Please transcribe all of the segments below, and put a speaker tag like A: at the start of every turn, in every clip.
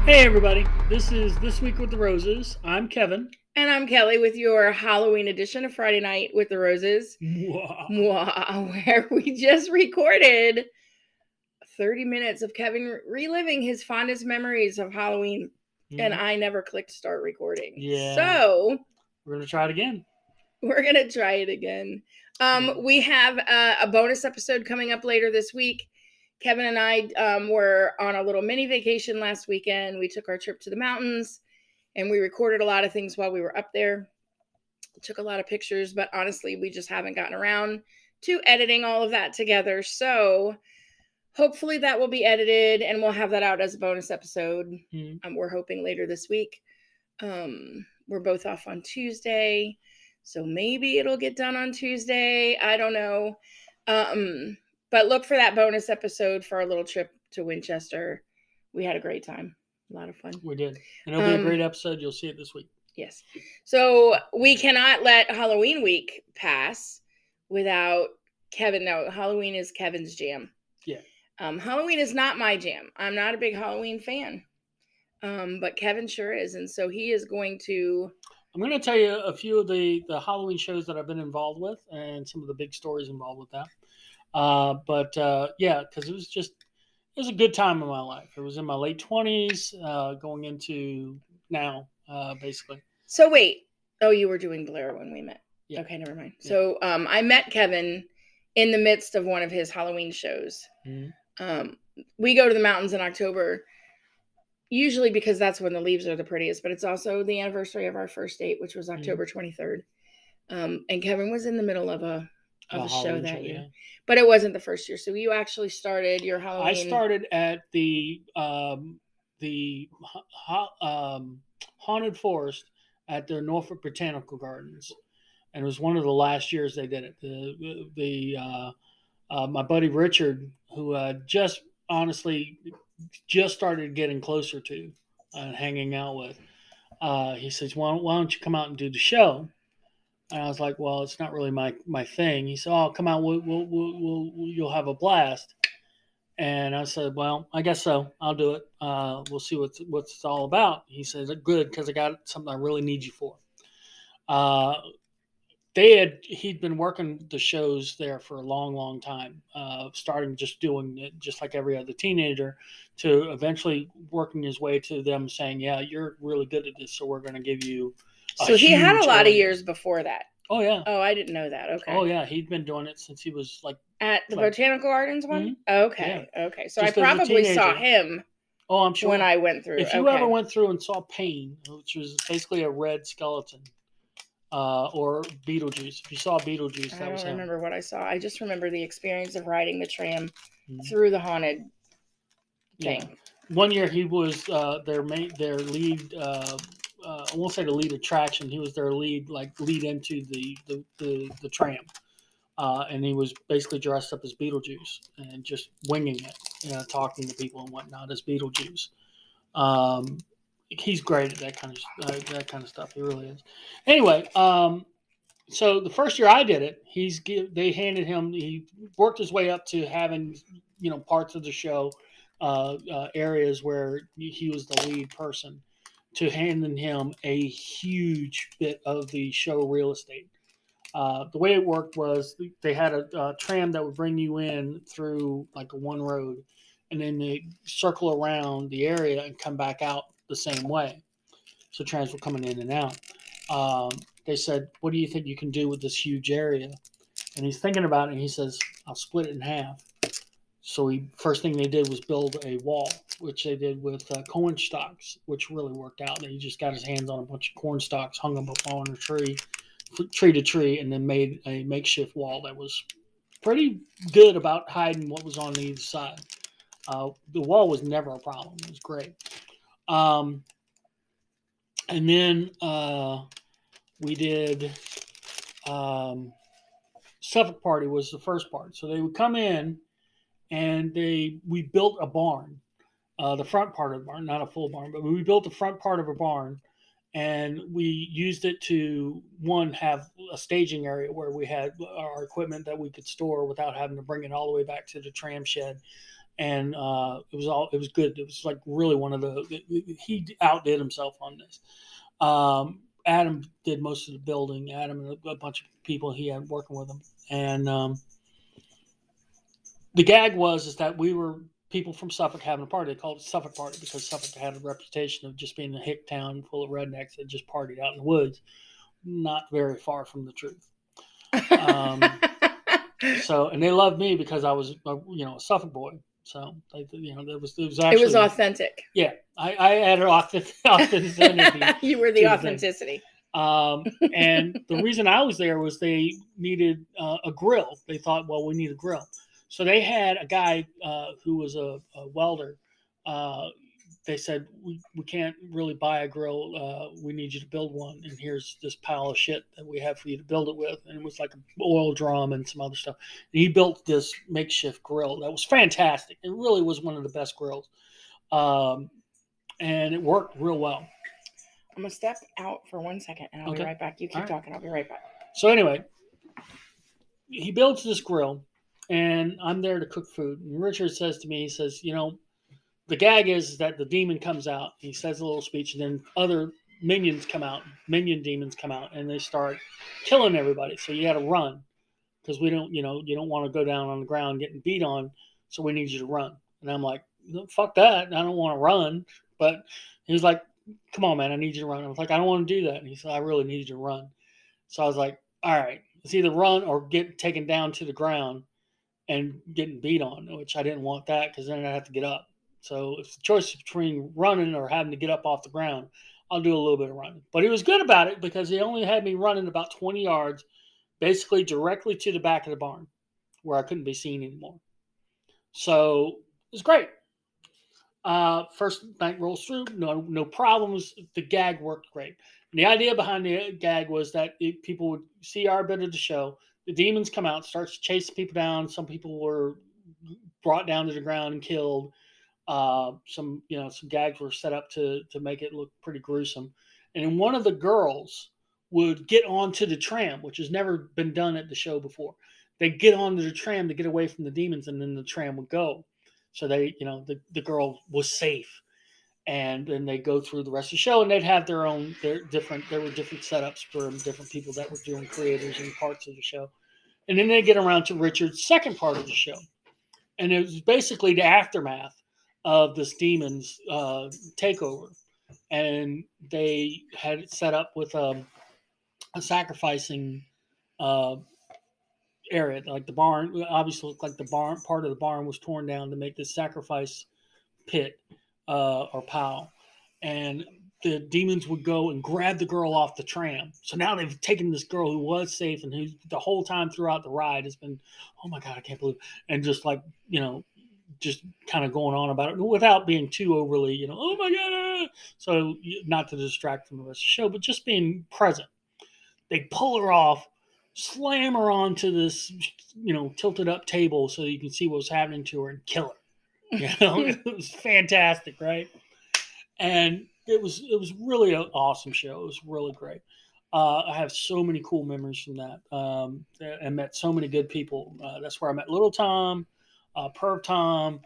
A: Hey everybody, this is This Week with the Roses. I'm Kevin.
B: And I'm Kelly with your Halloween edition of Friday Night with the Roses, where we just recorded 30 minutes of Kevin reliving his fondest memories of Halloween, and I never clicked start recording.
A: Yeah.
B: So
A: we're going to try it again.
B: We have a bonus episode coming up later this week. Kevin and I were on a little mini vacation last weekend. We took our trip to the mountains. And we recorded a lot of things while we were up there. Took a lot of pictures, but honestly, we just haven't gotten around to editing all of that together. So hopefully that will be edited and we'll have that out as a bonus episode. We're hoping later this week. We're both off on Tuesday, so maybe it'll get done on Tuesday. I don't know. But look for that bonus episode for our little trip to Winchester. We had a great time. A lot of fun.
A: We did. And it'll be a great episode. You'll see it this week.
B: Yes. So we cannot let Halloween week pass without Kevin. No, Halloween is Kevin's jam.
A: Yeah.
B: Halloween is not my jam. I'm not a big Halloween fan. But Kevin sure is. And so he is going to...
A: I'm going to tell you a few of the Halloween shows that I've been involved with and some of the big stories involved with that. Yeah, because it was a good time in my life. It was in my late 20s, going into now, basically.
B: So wait. Oh, you were doing Blair when we met.
A: Yeah.
B: Okay, never mind. Yeah. So I met Kevin in the midst of one of his Halloween shows. Mm-hmm. We go to the mountains in October, usually because that's when the leaves are the prettiest, but it's also the anniversary of our first date, which was October 23rd. And Kevin was in the middle of a show that year. Yeah. But it wasn't the first year. So you actually started your Halloween.
A: I started at the Haunted Forest at the Norfolk Botanical Gardens. And it was one of the last years they did it. My buddy Richard, who just started getting closer to and hanging out with, he says, why don't you come out and do the show? And I was like, well, it's not really my thing. He said, oh, come out, you'll have a blast. And I said, well, I guess so. I'll do it. We'll see what it's all about. He says, good, because I got something I really need you for. He'd been working the shows there for a long, long time, starting just doing it just like every other teenager, to eventually working his way to them saying, yeah, you're really good at this, so we're going to give you
B: So he had a lot of years before that.
A: Oh, yeah.
B: Oh, I didn't know that. Okay.
A: Oh, yeah. He'd been doing it since he was like...
B: At the Botanical Gardens one?
A: Mm-hmm.
B: Okay. Yeah. Okay. So
A: just
B: I probably saw him.
A: Oh, I'm sure.
B: When I went through.
A: If you ever went through and saw Pain, which was basically a red skeleton, or Beetlejuice. If you saw Beetlejuice, that was him.
B: I don't remember what I saw. I just remember the experience of riding the tram through the haunted thing.
A: Yeah. One year he was their lead... I won't say the lead attraction. He was their lead into the tram, and he was basically dressed up as Beetlejuice and just winging it, talking to people and whatnot as Beetlejuice. He's great at that kind of stuff. He really is. Anyway, so the first year I did it, they handed him. He worked his way up to having parts of the show, areas where he was the lead person, to handing him a huge bit of the show real estate. The way it worked was they had a tram that would bring you in through like a one road, and then they circle around the area and come back out the same way. So trams were coming in and out. They said, what do you think you can do with this huge area? And he's thinking about it, and he says, I'll split it in half. So first thing they did was build a wall, which they did with corn stalks, which really worked out. He just got his hands on a bunch of corn stalks, hung them up on a tree to tree, and then made a makeshift wall that was pretty good about hiding what was on either side. The wall was never a problem. It was great. And then we did Suffolk Party was the first part. So they would come in, and we built a barn, the front part of the barn, not a full barn, but we built the front part of a barn, and we used it to, one, have a staging area where we had our equipment that we could store without having to bring it all the way back to the tram shed. and it was good. It was like really one of he outdid himself on this. Adam did most of the building. Adam and a bunch of people he had working with him, and the gag is that we were people from Suffolk having a party. They called it Suffolk Party because Suffolk had a reputation of just being a hick town full of rednecks that just partied out in the woods. Not very far from the truth. So, and they loved me because I was, a Suffolk boy. So, it was actually,
B: it was authentic.
A: Yeah, I added authenticity.
B: You were the authenticity.
A: And the reason I was there was they needed a grill. They thought, well, we need a grill. So they had a guy who was a welder. They said, we can't really buy a grill. We need you to build one. And here's this pile of shit that we have for you to build it with. And it was like an oil drum and some other stuff. And he built this makeshift grill that was fantastic. It really was one of the best grills. And it worked real well.
B: I'm going to step out for 1 second and I'll be right back. You keep talking. I'll be right back.
A: So anyway, he builds this grill and I'm there to cook food. And Richard says to me, he says, the gag is that the demon comes out. He says a little speech, and then other minions come out. Minion demons come out, and they start killing everybody. So you got to run because we don't, you don't want to go down on the ground getting beat on. So we need you to run. And I'm like, fuck that. I don't want to run. But he was like, come on, man, I need you to run. I was like, I don't want to do that. And he said, I really need you to run. So I was like, all right, it's either run or get taken down to the ground and getting beat on, which I didn't want that because then I'd have to get up. So it's the choice between running or having to get up off the ground. I'll do a little bit of running. But he was good about it because he only had me running about 20 yards, basically directly to the back of the barn where I couldn't be seen anymore. So it was great. First night rolls through, no problems. The gag worked great. And the idea behind the gag was that people would see our bit of the show. The demons come out, starts to chase people down. Some people were brought down to the ground and killed. Some gags were set up to make it look pretty gruesome. And then one of the girls would get onto the tram, which has never been done at the show before. They'd get onto the tram to get away from the demons, and then the tram would go. So they, the girl was safe. And then they go through the rest of the show, and they'd have there were different setups for different people that were doing creators and parts of the show. And then they get around to Richard's second part of the show. And it was basically the aftermath of this demon's takeover. And they had it set up with a sacrificing area. Like the barn, obviously looked like the barn, part of the barn was torn down to make this sacrifice pit or pile. And the demons would go and grab the girl off the tram. So now they've taken this girl who was safe and who the whole time throughout the ride has been, oh my God, I can't believe it. And just like, just kind of going on about it without being too overly, oh my God. So not to distract from the rest of the show, but just being present. They pull her off, slam her onto this, tilted up table so you can see what was happening to her and kill her. It was fantastic, right? And it was really an awesome show. It was really great. I have so many cool memories from that. I met so many good people. That's where I met Little Tom, Perv Tom.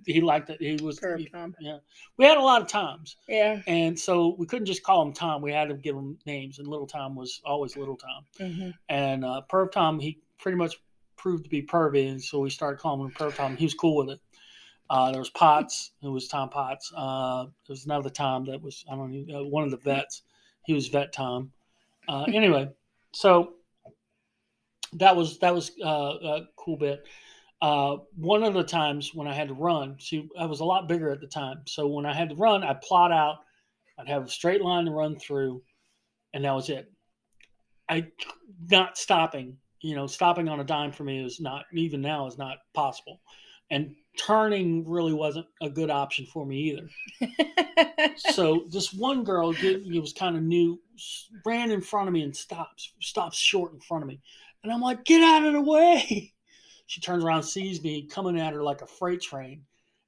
A: He liked it. He was Perv Tom. Yeah, we had a lot of Toms.
B: Yeah,
A: and so we couldn't just call him Tom. We had to give him names. And Little Tom was always Little Tom.
B: Mm-hmm.
A: And Perv Tom, he pretty much proved to be pervy, and so we started calling him Perv Tom. He was cool with it. There was Potts, who was Tom Potts. There was another Tom that was, I don't know, one of the vets. He was Vet Tom. Anyway, so that was a cool bit. One of the times when I had to run, see, I was a lot bigger at the time. So when I had to run, I'd plot out. I'd have a straight line to run through, and that was it. Not stopping. Stopping on a dime for me is not, even now, is not possible. And turning really wasn't a good option for me either. So this one girl, it was kind of new, ran in front of me and stops short in front of me. And I'm like, get out of the way. She turns around, sees me coming at her like a freight train,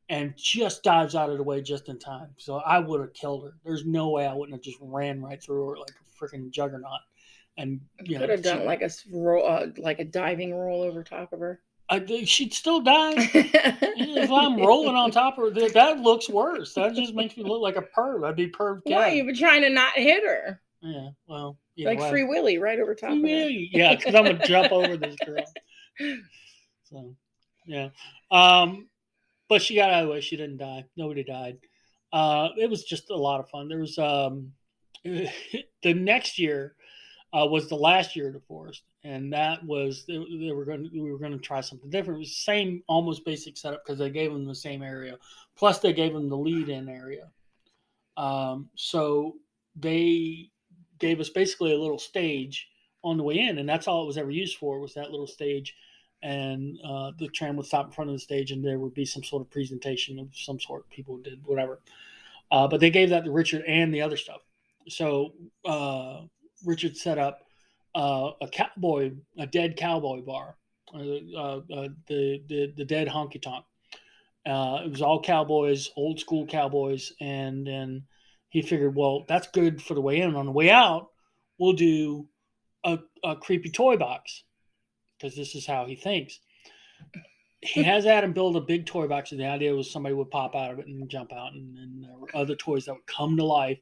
A: and just dives out of the way just in time. So I would have killed her. There's no way I wouldn't have just ran right through her like a freaking juggernaut. And
B: could have done like a roll, like a diving roll over top of her.
A: She'd still die. If I'm rolling on top of her, that looks worse. That just makes me look like a perv. I'd be perv.
B: Why? You've been trying to not hit her.
A: Yeah, well, yeah,
B: like Free Willy right over top of her.
A: Yeah, because I'm gonna jump over this girl. So, yeah. But she got out of the way. She didn't die. Nobody died. It was just a lot of fun. There was the next year was the last year of the forest, and that was we were going to try something different. It was the same, almost basic setup because they gave them the same area. Plus, they gave them the lead-in area. So they gave us basically a little stage on the way in, and that's all it was ever used for, was that little stage. And the tram would stop in front of the stage, and there would be some sort of presentation of some sort. People did whatever, but they gave that to Richard and the other stuff. So Richard set up a dead cowboy bar, the dead honky tonk. It was all cowboys, old school cowboys, and then he figured, well, that's good for the way in. On the way out, we'll do a creepy toy box, because this is how he thinks. He has Adam build a big toy box, and the idea was somebody would pop out of it and jump out, and there were other toys that would come to life.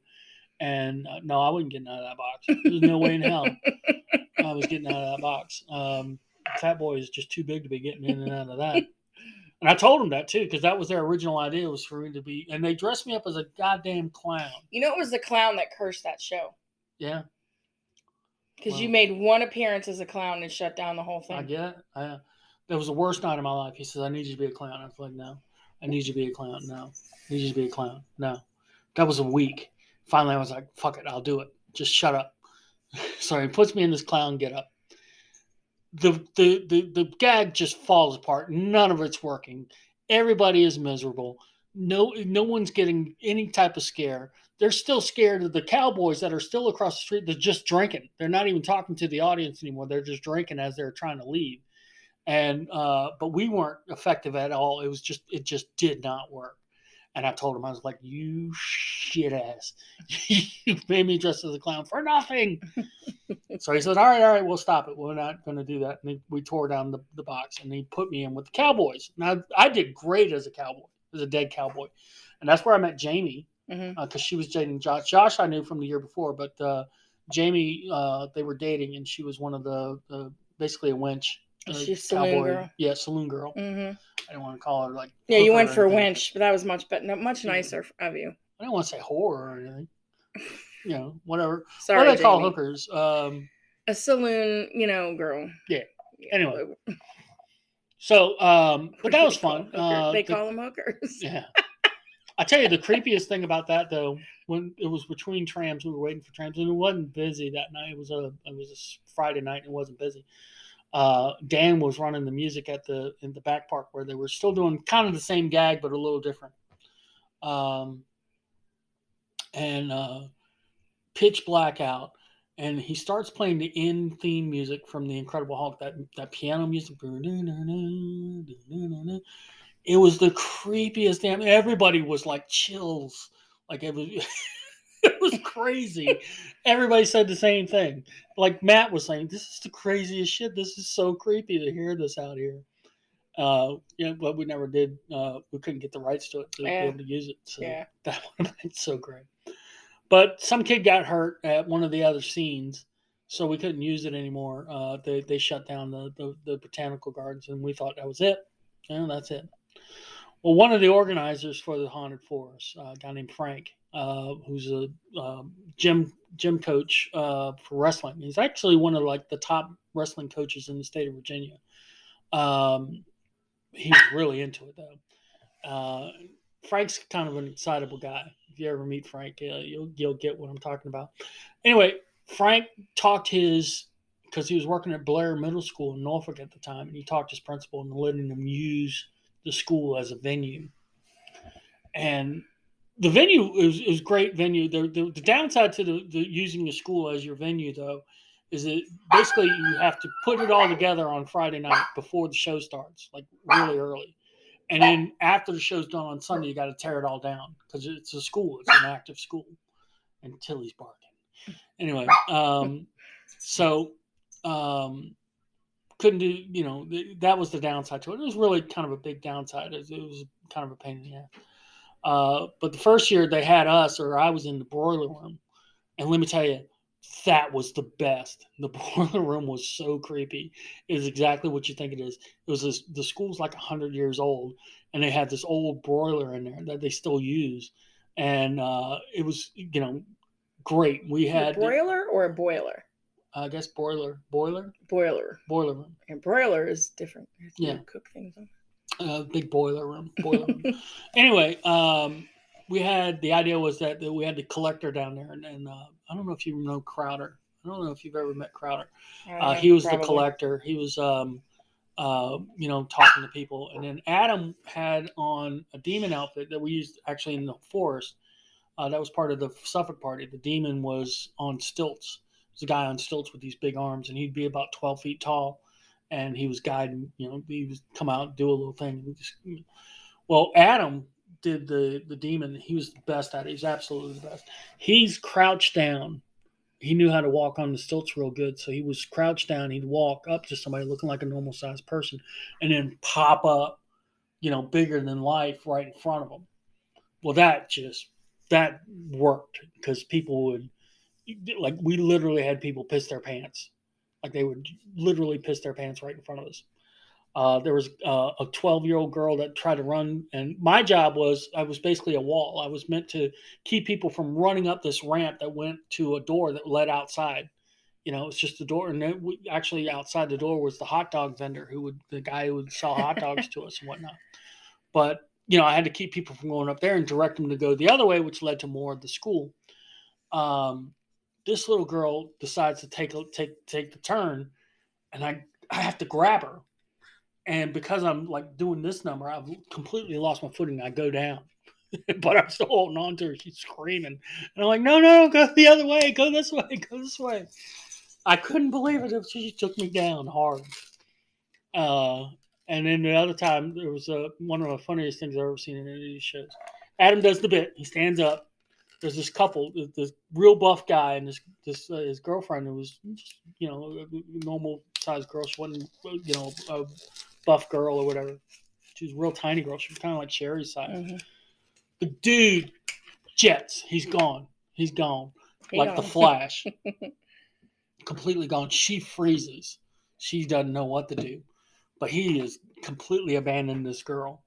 A: And no, I wasn't getting out of that box. There's no way in hell I was getting out of that box. Fat Boy is just too big to be getting in and out of that. And I told him that too, because that was their original idea, was for me to be. And they dressed me up as a goddamn clown.
B: You know, it was the clown that cursed that show.
A: Yeah.
B: Because you made one appearance as a clown and shut down the whole thing.
A: I get it. That was the worst night of my life. He says, I need you to be a clown. I was like, no. I need you to be a clown. No. I need you to be a clown. No. That was a week. Finally, I was like, fuck it. I'll do it. Just shut up. So he puts me in this clown get up. The gag just falls apart. None of it's working. Everybody is miserable. No one's getting any type of scare. They're still scared of the cowboys that are still across the street. They're just drinking. They're not even talking to the audience anymore. They're just drinking as they're trying to leave. And but we weren't effective at all. It just did not work. And I told him, I was like, you shit ass. You made me dress as a clown for nothing. So he said, all right, we'll stop it. We're not going to do that. And we tore down the box, and he put me in with the Cowboys. Now, I did great as a cowboy, as a dead cowboy. And that's where I met Jamie, because she was dating Josh. Josh I knew from the year before, but Jamie, they were dating, and she was one of the basically a wench.
B: She's saloon girl.
A: Yeah, saloon girl. Mm-hmm. I didn't want to call her like.
B: Yeah, you went for wench, but that was much better, much nicer of you.
A: I didn't want to say whore or anything. You know, whatever.
B: Sorry,
A: what do they
B: Jamie.
A: call hookers?
B: A saloon, girl.
A: Yeah. Anyway. So, but that was fun.
B: They call them hookers.
A: Yeah. I tell you, the creepiest thing about that, though, when it was between trams, we were waiting for trams, and it wasn't busy that night. It was a Friday night, and it wasn't busy. Dan was running the music in the back park, where they were still doing kind of the same gag, but a little different. And pitch black out, and he starts playing the end theme music from The Incredible Hulk, that piano music. It was the creepiest damn. Everybody was like chills, like it was. It was crazy. Everybody said the same thing. Like Matt was saying, this is the craziest shit. This is so creepy to hear this out here. But we never did. We couldn't get the rights to it to be able to use it. So that would have been so great. But some kid got hurt at one of the other scenes, so we couldn't use it anymore. They shut down the botanical gardens, and we thought that was it. Yeah, that's it. Well, one of the organizers for the Haunted Forest, a guy named Frank, who's a gym coach for wrestling. He's actually one of like the top wrestling coaches in the state of Virginia. He was really into it though. Frank's kind of an excitable guy. If you ever meet Frank, you'll get what I'm talking about. Anyway, Frank talked because he was working at Blair Middle School in Norfolk at the time, and he talked his principal into letting them use the school as a venue. And the venue is great venue. The downside to the using the school as your venue, though, is that basically you have to put it all together on Friday night before the show starts, like really early. And then after the show's done on Sunday, you got to tear it all down because it's a school. It's an active school. And Tilly's barking. Anyway, because couldn't do, that was the downside to it. It was really kind of a big downside. It was kind of a pain in the ass. But the first year they had us, or I was in the broiler room. And let me tell you, that was the best. The boiler room was so creepy. It is exactly what you think it is. It was the school's like 100 years old, and they had this old broiler in there that they still use, and it was great. We had
B: a broiler or a boiler.
A: I guess boiler room.
B: And broiler is different.
A: Yeah,
B: cook things on.
A: Big boiler room. Anyway, we had the idea was that we had the collector down there, and I don't know if you know Crowder. I don't know if you've ever met Crowder. He was probably the collector. He was talking to people, and then Adam had on a demon outfit that we used actually in the forest. That was part of the Suffolk party. The demon was on stilts. It was a guy on stilts with these big arms, and he'd be about 12 feet tall. And he was guiding, he was come out and do a little thing. Well, Adam did the demon. He was the best at it. He's absolutely the best. He's crouched down. He knew how to walk on the stilts real good. So he was crouched down. He'd walk up to somebody looking like a normal sized person and then pop up, bigger than life right in front of them. Well, that worked because people would, we literally had people piss their pants. Like they would literally piss their pants right in front of us. There was a 12-year-old girl that tried to run, and my job was I was basically a wall. I was meant to keep people from running up this ramp that went to a door that led outside. It's just a door, and actually outside the door was the hot dog vendor the guy who would sell hot dogs to us and whatnot. But I had to keep people from going up there and direct them to go the other way, which led to more of the school. This little girl decides to take the turn, and I have to grab her. And because I'm like doing this number, I've completely lost my footing. I go down, but I'm still holding on to her. She's screaming, and I'm like, no, go the other way, go this way. I couldn't believe it. She took me down hard. And then the other time, there was one of the funniest things I've ever seen in any of these shows. Adam does the bit. He stands up. There's this couple, this real buff guy, and this his girlfriend who was just, a normal sized girl. She wasn't, a buff girl or whatever. She was a real tiny girl. She was kind of like Sherry's size. Mm-hmm. The dude jets. He's gone. Like the Flash. Completely gone. She freezes. She doesn't know what to do. But he is completely abandoned this girl.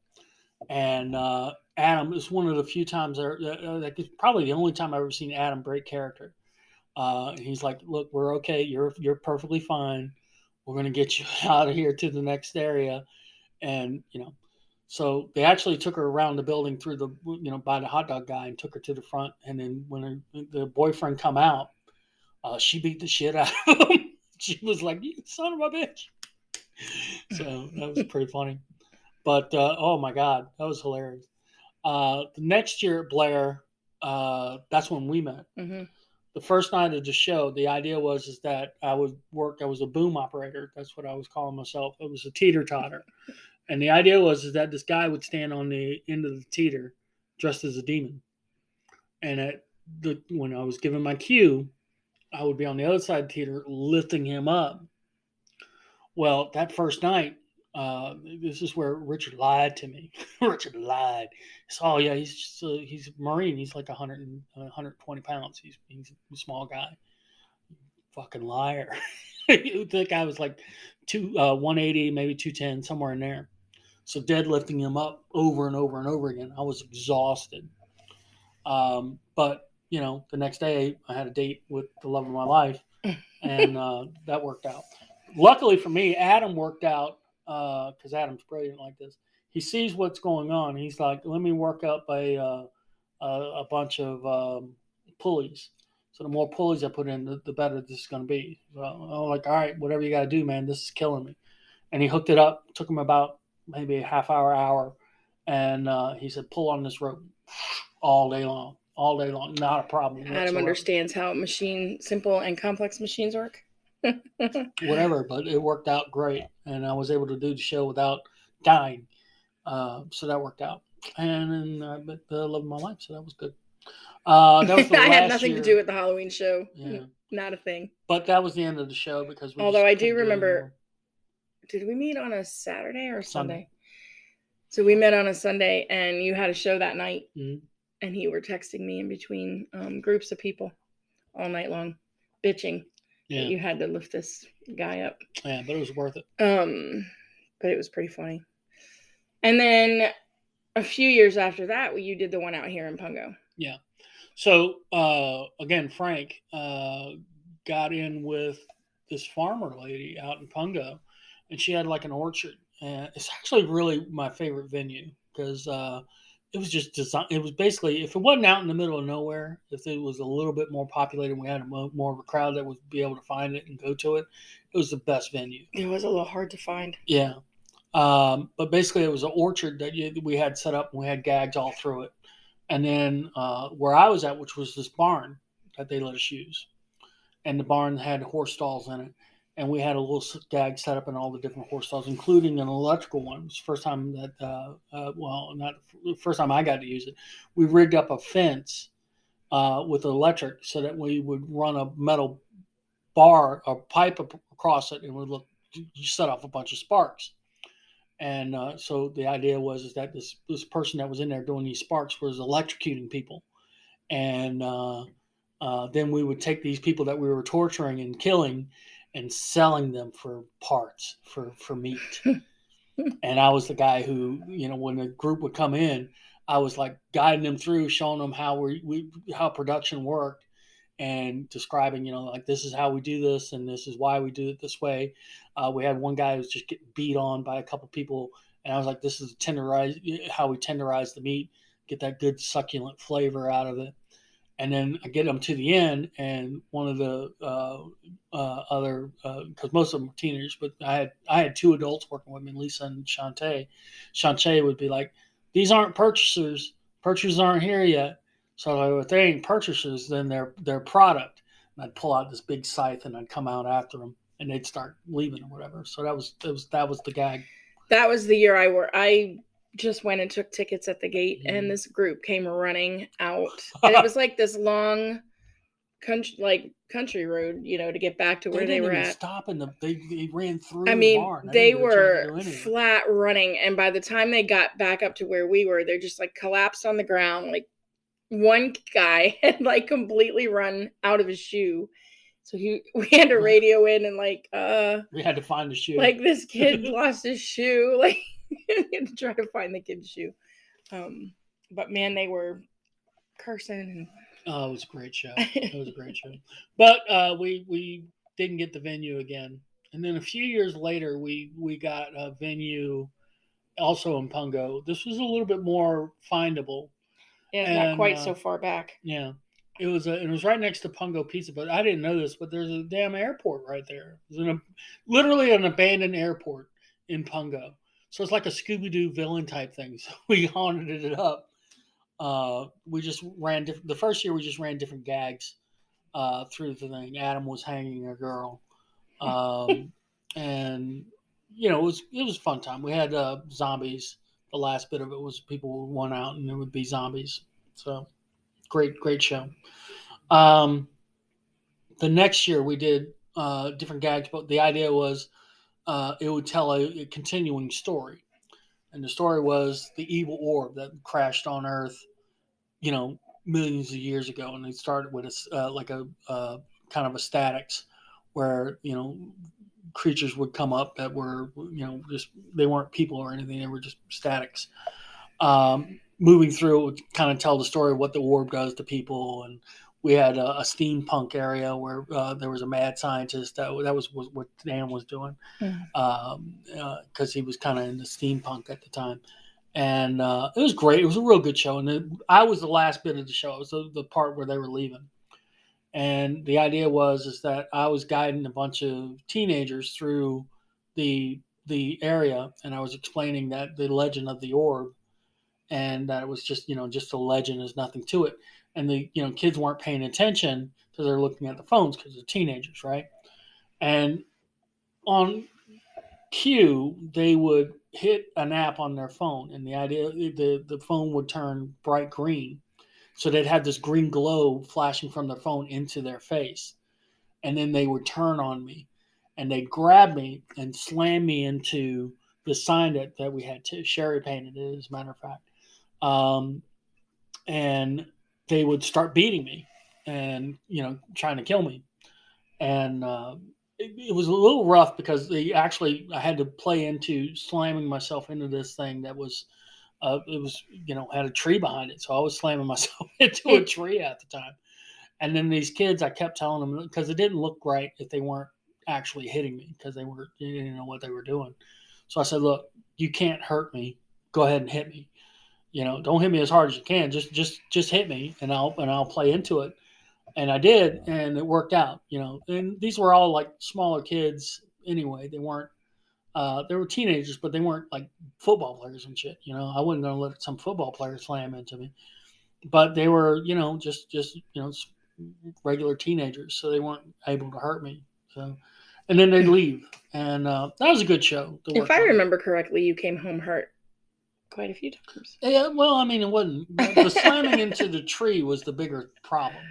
A: And Adam is one of the few times that it's probably the only time I've ever seen Adam break character. He's like, "Look, we're okay. You're perfectly fine. We're gonna get you out of here to the next area." And so they actually took her around the building through the by the hot dog guy and took her to the front. And then when the boyfriend come out, she beat the shit out of him. She was like, "You son of a bitch." So that was pretty funny. But oh my God, that was hilarious. The next year at Blair, that's when we met. Mm-hmm. The first night of the show, the idea was that I would work. I was a boom operator. That's what I was calling myself. It was a teeter-totter. And the idea was that this guy would stand on the end of the teeter dressed as a demon. And when I was given my cue, I would be on the other side of the teeter lifting him up. Well, that first night, this is where Richard lied to me. Richard lied. He said, "Oh yeah, he's a Marine. He's like 120 pounds. He's a small guy." Fucking liar. The guy was like 180, maybe 210, somewhere in there. So deadlifting him up over and over and over again. I was exhausted. But the next day I had a date with the love of my life, and that worked out. Luckily for me, Adam worked out. Because Adam's brilliant like this. He sees what's going on. He's like, "Let me work up a bunch of pulleys. So the more pulleys I put in, the better this is going to be." So I'm like, "All right, whatever you got to do, man. This is killing me." And he hooked it up. Took him about maybe a half hour. And he said, "Pull on this rope all day long. Not a problem."
B: Adam whatsoever. Understands how simple and complex machines work.
A: Whatever, but it worked out great, and I was able to do the show without dying, so that worked out. And then I met the love of my life, so that was good. That was
B: I had nothing to do with the Halloween show. Yeah. Not a thing.
A: But that was the end of the show because
B: although I do remember did we meet on a Saturday or Sunday?
A: Sunday.
B: So we met on a Sunday, and you had a show that night,
A: Mm-hmm.
B: and you were texting me in between groups of people all night long, bitching that you had to lift this guy up.
A: Yeah, but it was worth it.
B: But it was pretty funny. And then a few years after that, you did the one out here in Pungo.
A: Yeah. So again, Frank got in with this farmer lady out in Pungo, and she had like an orchard. And it's actually really my favorite venue because it was just design. It was basically, if it wasn't out in the middle of nowhere, if it was a little bit more populated, and we had more of a crowd that would be able to find it and go to it, it was the best venue.
B: It was a little hard to find.
A: Yeah. But basically, it was an orchard that we had set up, and we had gags all through it. And then where I was at, which was this barn that they let us use, and the barn had horse stalls in it, and we had a little gag set up in all the different horse stalls, including an electrical one. It was the first time that, not the first time I got to use it. We rigged up a fence with electric so that we would run a metal bar, a pipe across it, and you set off a bunch of sparks. And so the idea was that this person that was in there doing these sparks was electrocuting people, and then we would take these people that we were torturing and killing, and selling them for parts for meat. And I was the guy who, when the group would come in, I was like guiding them through, showing them how how production worked, and describing, like, this is how we do this, and this is why we do it this way. We had one guy who was just getting beat on by a couple people, and I was like, this is how we tenderize the meat, get that good succulent flavor out of it. And then I get them to the end, and one of the other, because most of them were teenagers, but I had two adults working with me, Lisa and Shantae. Shantae would be like, these aren't purchasers. Purchasers aren't here yet. So if they ain't purchasers, then they're product. And I'd pull out this big scythe, and I'd come out after them, and they'd start leaving or whatever. So that was the gag.
B: That was the year I just went and took tickets at the gate, and this group came running out, and it was like this long country road, to get back to where they were at.
A: Stop they ran through.
B: I mean, the barn. They were flat running, and by the time they got back up to where we were, they're just like collapsed on the ground. Like, one guy had like completely run out of his shoe. So we had to radio in and we
A: had to find the shoe.
B: Like, this kid lost his shoe. Like, we had to try to find the kid's shoe. But man, they were cursing. And
A: it was a great show. But we didn't get the venue again. And then a few years later, we got a venue also in Pungo. This was a little bit more findable.
B: Yeah, not quite so far back.
A: Yeah. It was right next to Pungo Pizza, but I didn't know this, but there's a damn airport right there. It was literally an abandoned airport in Pungo. So it's like a Scooby-Doo villain type thing. So we haunted it up. We just ran the first year we just ran different gags through the thing. Adam was hanging a girl. And it was a fun time. We had zombies. The last bit of it was people would run out and there would be zombies. So great show. The next year we did different gags, but the idea was it would tell a continuing story. And the story was the evil orb that crashed on Earth, millions of years ago. And it started with a kind of a statics where, creatures would come up that were, just, they weren't people or anything. They were just statics. Moving through, it would kind of tell the story of what the orb does to people. And we had a steampunk area where there was a mad scientist. That was what Dan was doing, because he was kind of in the steampunk at the time. And it was great. It was a real good show. And then I was the last bit of the show. It was the part where they were leaving. And the idea is that I was guiding a bunch of teenagers through the area, and I was explaining that the legend of the orb, and that it was just a legend. There's nothing to it. And the kids weren't paying attention because they're looking at the phones because they're teenagers, right? And on cue, they would hit an app on their phone, and the idea the phone would turn bright green. So they'd have this green glow flashing from their phone into their face. And then they would turn on me. and they grabbed me and slammed me into the sign that we had to Sherry painted it, as a matter of fact. And they would start beating me and, trying to kill me. And it was a little rough because I had to play into slamming myself into this thing that was, it was, had a tree behind it. So I was slamming myself into a tree at the time. And then these kids, I kept telling them, because it didn't look right if they weren't actually hitting me, because they didn't know what they were doing. So I said, look, you can't hurt me. Go ahead and hit me. Don't hit me as hard as you can. Just hit me, and I'll play into it. And I did, and it worked out. And these were all like smaller kids anyway. They weren't. They were teenagers, but they weren't like football players and shit. I wasn't going to let some football player slam into me. But they were, just regular teenagers, so they weren't able to hurt me. So, and then they'd leave, and that was a good show.
B: If I remember correctly, you came home hurt quite a few times.
A: Yeah, well, I mean, it wasn't the slamming into the tree was the bigger problem,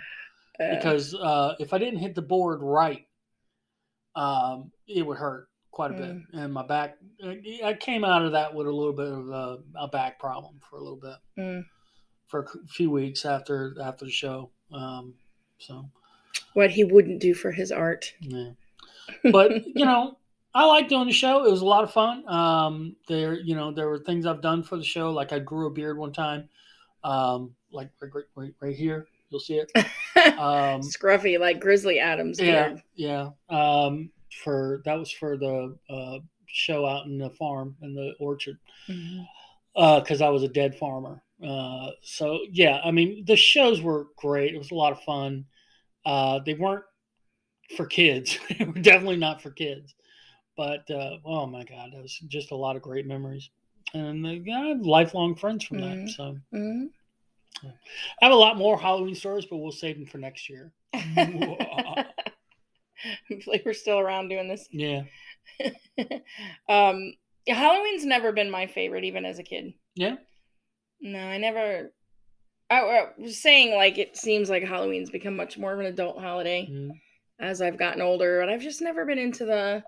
A: because if I didn't hit the board right, it would hurt quite a bit, and my back. I came out of that with a little bit of a back problem for a little bit, for a few weeks after the show. So,
B: what he wouldn't do for his art.
A: Yeah. But I like doing the show. It was a lot of fun. There were things I've done for the show, like I grew a beard one time, like right here. You'll see it.
B: Scruffy, like Grizzly Adams beard.
A: Yeah. That was for the show out in the farm in the orchard, because I was a dead farmer. So yeah, I mean, the shows were great. It was a lot of fun. They weren't for kids. They were definitely not for kids. But oh my God, that was just a lot of great memories, and I have lifelong friends from that. So I have a lot more Halloween stories, but we'll save them for next year.
B: Hopefully, we're still around doing this.
A: Yeah.
B: Halloween's never been my favorite, even as a kid.
A: Yeah.
B: No, I never. I was saying, like, it seems like Halloween's become much more of an adult holiday as I've gotten older, and I've just never been into the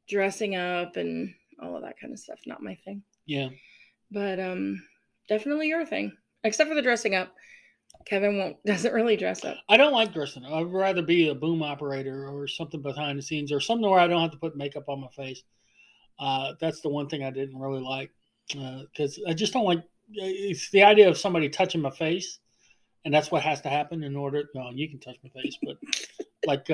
B: dressing up and all of that kind of stuff. Not my thing.
A: Yeah.
B: But definitely your thing, except for the dressing up. Kevin doesn't really dress up.
A: I don't like dressing up. I'd rather be a boom operator or something behind the scenes, or something where I don't have to put makeup on my face. That's the one thing I didn't really like, because I just don't like. It's the idea of somebody touching my face, and that's what has to happen in order. No, you can touch my face, but like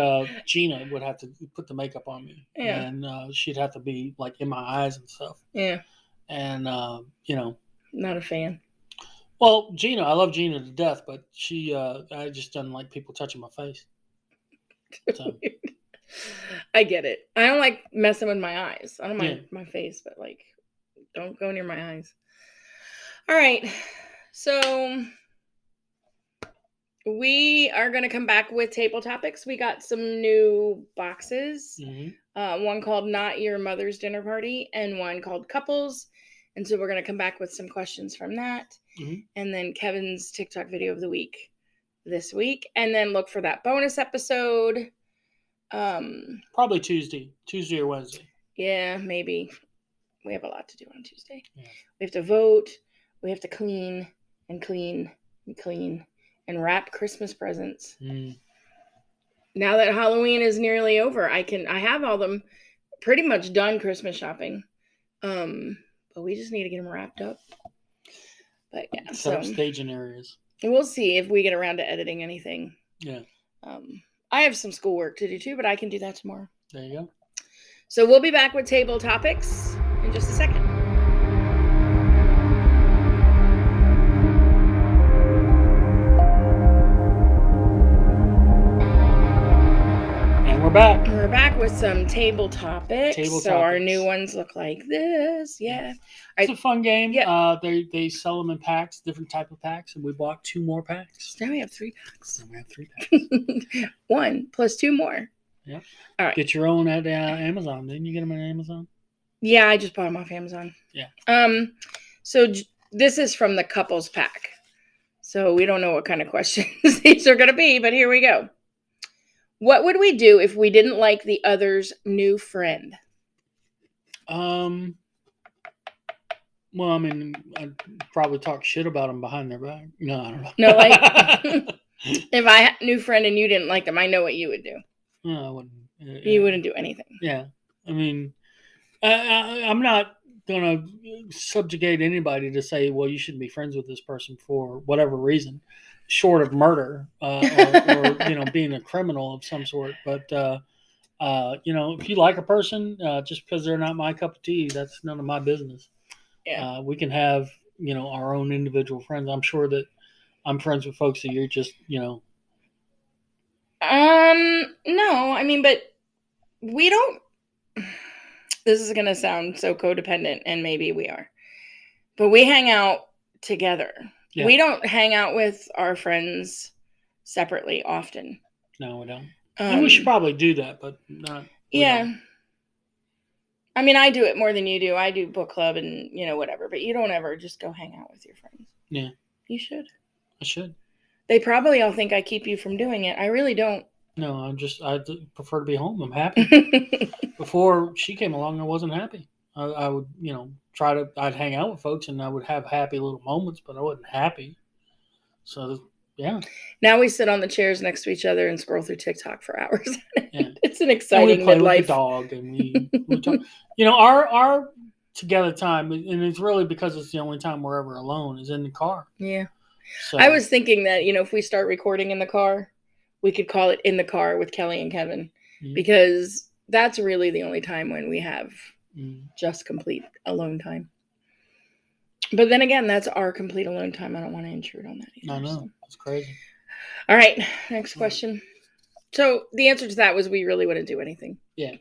A: Gina would have to put the makeup on me, and she'd have to be like in my eyes and stuff.
B: Yeah,
A: and
B: not a fan.
A: Well, Gina, I love Gina to death, but I just don't like people touching my face. So.
B: I get it. I don't like messing with my eyes. I don't mind my face, but like, don't go near my eyes. All right, so we are going to come back with table topics. We got some new boxes. One called Not Your Mother's Dinner Party and one called Couples. And so we're going to come back with some questions from that. And then Kevin's TikTok video of the week this week. And then look for that bonus episode.
A: Probably Tuesday or Wednesday.
B: Yeah, maybe. We have a lot to do on Tuesday.
A: Yeah.
B: We have to vote. We have to clean and wrap Christmas presents. Now that Halloween is nearly over, I have all them pretty much done Christmas shopping. But we just need to get them wrapped up. But yeah,
A: set up staging areas.
B: We'll see if we get around to editing anything.
A: Yeah.
B: I have some schoolwork to do too, but I can do that tomorrow.
A: There you go.
B: So we'll be back with table topics in just a second. We're back with some table topics. Our new ones look like this. Yeah.
A: It's a fun game. Yeah. They sell them in packs, different type of packs, and we bought 2 more packs.
B: Now we have 3 packs. 1 plus 2 more.
A: Yeah.
B: All right.
A: Get your own at Amazon. Didn't you get them on Amazon?
B: Yeah, I just bought them off Amazon.
A: Yeah.
B: So this is from the couples pack. So we don't know what kind of questions these are going to be, but here we go. What would we do if we didn't like the other's new friend?
A: Well, I mean, I'd probably talk shit about them behind their back. No, I don't know.
B: No, like if I had a new friend and you didn't like them, I know what you would do.
A: No, I wouldn't.
B: You wouldn't do anything.
A: Yeah, I mean, I'm not gonna subjugate anybody to say, well, you shouldn't be friends with this person for whatever reason, short of murder or being a criminal of some sort. But if you like a person, just because they're not my cup of tea, that's none of my business.
B: Yeah.
A: We can have our own individual friends. I'm sure that I'm friends with folks that you're just
B: No, I mean, but we don't. This is gonna sound so codependent, and maybe we are, but we hang out together. Yeah. We don't hang out with our friends separately often.
A: No, we don't. And we should probably do that, but not.
B: Yeah. I mean, I do it more than you do. I do book club and, whatever. But you don't ever just go hang out with your friends.
A: Yeah.
B: You should.
A: I should.
B: They probably all think I keep you from doing it. I really don't.
A: No, I prefer to be home. I'm happy. Before she came along, I wasn't happy. I would, I'd hang out with folks and I would have happy little moments, but I wasn't happy. So, yeah.
B: Now we sit on the chairs next to each other and scroll through TikTok for hours.
A: Yeah.
B: It's an exciting
A: and we play
B: midlife.
A: with the dog and we talk. Our together time, and it's really because it's the only time we're ever alone, is in the car.
B: Yeah.
A: So,
B: I was thinking that, if we start recording in the car, we could call it In the Car with Kelly and Kevin, because that's really the only time when we have just complete alone time. But then again, that's our complete alone time. I don't want to intrude on that either.
A: I know. That's crazy.
B: All right. Next question. So the answer to that was we really wouldn't do anything.
A: Yeah.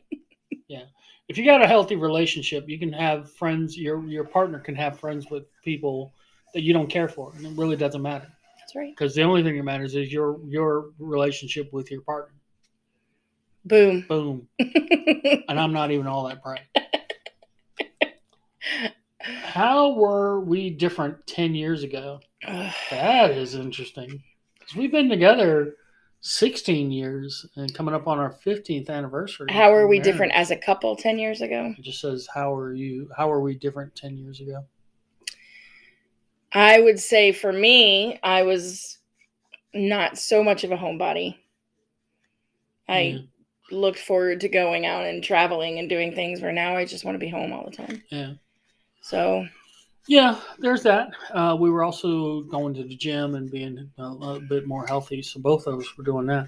A: Yeah. If you got a healthy relationship, you can have friends. Your partner can have friends with people that you don't care for, and it really doesn't matter.
B: That's right.
A: Because the only thing that matters is your relationship with your partner.
B: Boom.
A: Boom. And I'm not even all that bright. How were we different 10 years ago? That is interesting. Because we've been together 16 years and coming up on our 15th anniversary.
B: How are we different as a couple 10 years ago?
A: It just says, how are we different 10 years ago?
B: I would say for me, I was not so much of a homebody. I looked forward to going out and traveling and doing things, where now I just want to be home all the time.
A: Yeah.
B: So.
A: Yeah, there's that. We were also going to the gym and being a bit more healthy. So both of us were doing that.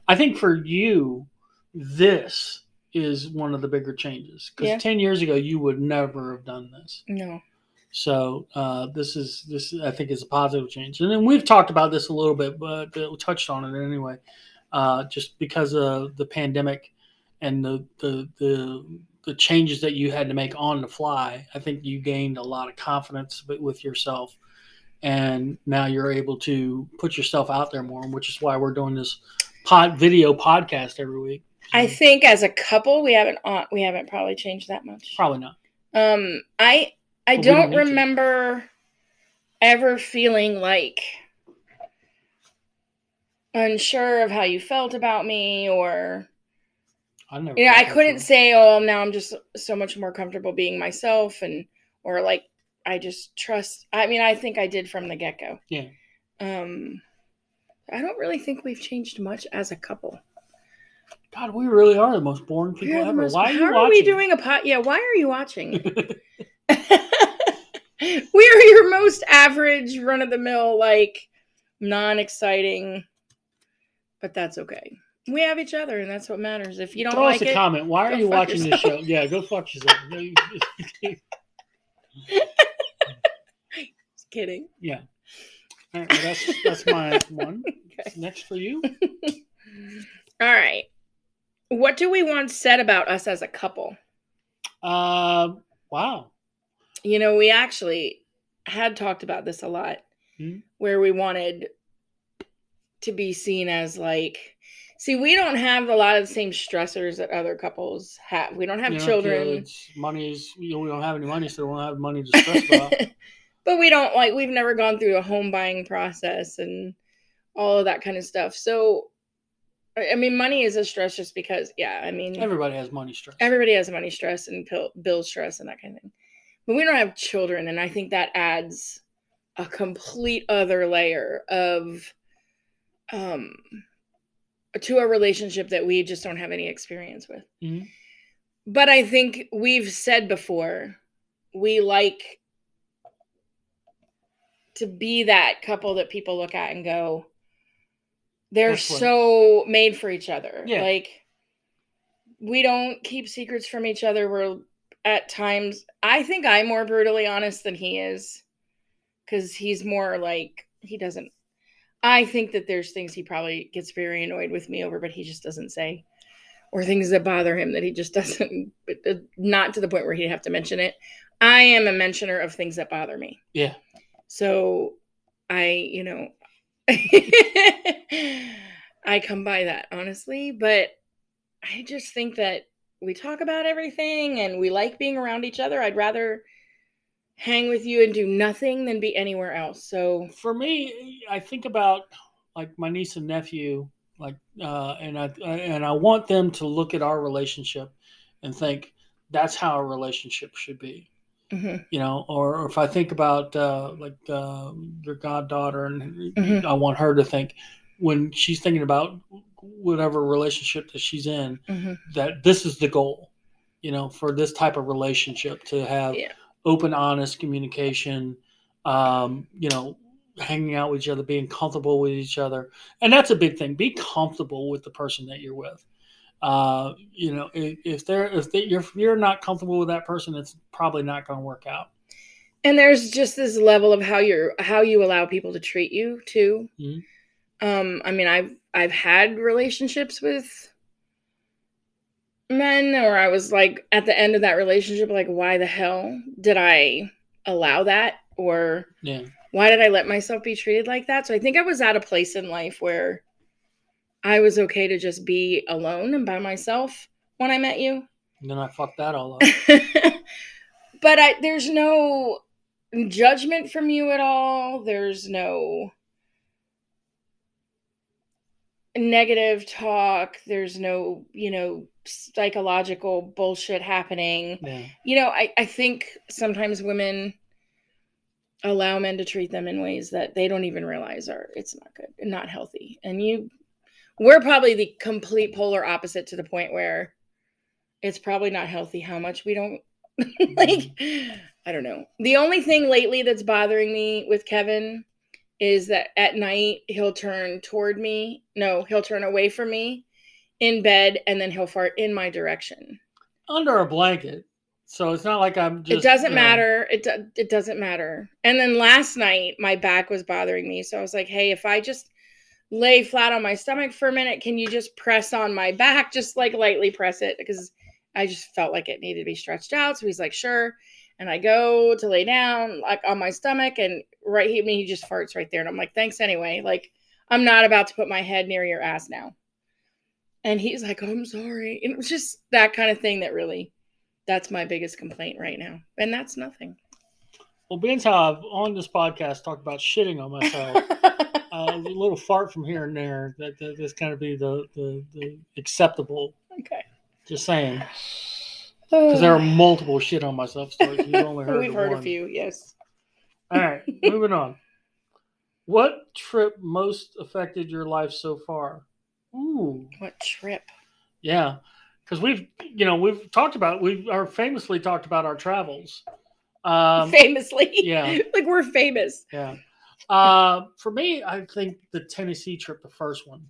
A: I think for you, this is one of the bigger changes. Because 10 years ago, you would never have done this.
B: No.
A: So this I think is a positive change. And then we've talked about this a little bit, but we touched on it anyway. Just because of the pandemic and the changes that you had to make on the fly, I think you gained a lot of confidence with yourself. And now you're able to put yourself out there more, which is why we're doing this video podcast every week. So,
B: I think as a couple, we haven't probably changed that much.
A: Probably not.
B: I don't remember ever feeling like unsure of how you felt about me, or I couldn't say, oh, now I'm just so much more comfortable being myself, or like I just trust. I mean, I think I did from the get-go.
A: Yeah.
B: I don't really think we've changed much as a couple.
A: God, we really are the most boring people ever. Why are you watching?
B: How are we doing a pot? Yeah, why are you watching? We are your most average, run-of-the-mill, like, non-exciting, but that's okay. We have each other, and that's what matters. If you don't like it,
A: throw us a comment. Why are you watching this show? Yeah, go fuck yourself.
B: Just kidding.
A: Yeah. All right, well, that's my one. Okay. Next for you.
B: All right. What do we want said about us as a couple?
A: Wow.
B: We actually had talked about this a lot, where we wanted to be seen as like, see, we don't have a lot of the same stressors that other couples have. We don't have children.
A: We don't have any money, so we don't have money to stress about.
B: But we've never gone through a home buying process and all of that kind of stuff. So I mean, money is a stress just because, I mean,
A: Everybody has money stress.
B: Everybody has money stress and bill stress and that kind of thing. But we don't have children, and I think that adds a complete other layer of to a relationship that we just don't have any experience with.
A: Mm-hmm.
B: But I think we've said before, we like to be that couple that people look at and go, they're so made for each other.
A: Yeah.
B: Like, we don't keep secrets from each other. We're at times, I think I'm more brutally honest than he is, because he's more like, he doesn't, I think that there's things he probably gets very annoyed with me over, but he just doesn't say, or things that bother him that he just doesn't, not to the point where he'd have to mention it. I am a mentioner of things that bother me.
A: Yeah.
B: So I come by that, honestly, but I just think that we talk about everything and we like being around each other. I'd rather hang with you and do nothing than be anywhere else. So
A: for me, I think about like my niece and nephew, like, and I want them to look at our relationship and think that's how a relationship should be.
B: Mm-hmm.
A: Or if I think about your goddaughter, and I want her to think when she's thinking about whatever relationship that she's in, that this is the goal, for this type of relationship to have open, honest communication, hanging out with each other, being comfortable with each other. And that's a big thing. Be comfortable with the person that you're with. If you're not comfortable with that person, it's probably not going to work out.
B: And there's just this level of how you allow people to treat you too.
A: Mm-hmm.
B: I mean, I've had relationships with men where I was like, at the end of that relationship, like, why the hell did I allow that? Or why did I let myself be treated like that? So I think I was at a place in life where I was okay to just be alone and by myself when I met you.
A: And then I fucked that all up.
B: But there's no judgment from you at all. There's no negative talk. There's no, psychological bullshit happening.
A: Yeah.
B: I think sometimes women allow men to treat them in ways that they don't even realize it's not good and not healthy. And we're probably the complete polar opposite, to the point where it's probably not healthy how much we don't I don't know. The only thing lately that's bothering me with Kevin is that at night he'll turn away from me in bed, and then he'll fart in my direction.
A: Under a blanket. So it's not like I'm just...
B: It doesn't matter. It doesn't matter. And then last night, my back was bothering me. So I was like, hey, if I just lay flat on my stomach for a minute, can you just press on my back? Just like lightly press it, because I just felt like it needed to be stretched out. So he's like, sure. And I go to lay down like on my stomach, and he just farts right there. And I'm like, thanks anyway. Like, I'm not about to put my head near your ass now. And he's like, oh, I'm sorry. And it was just that kind of thing that's my biggest complaint right now. And that's nothing.
A: Well, being how I've on this podcast talked about shitting on myself, a little fart from here and there, that's kind of be the acceptable.
B: Okay.
A: Just saying. Because there are multiple shit on myself stories. You've only heard
B: We've heard
A: one.
B: a few, yes.
A: All right, moving on. What trip most affected your life so far? Ooh.
B: What trip?
A: Yeah, because we've famously talked about our travels.
B: Famously?
A: Yeah.
B: Like, we're famous.
A: Yeah. For me, I think the Tennessee trip, the first one.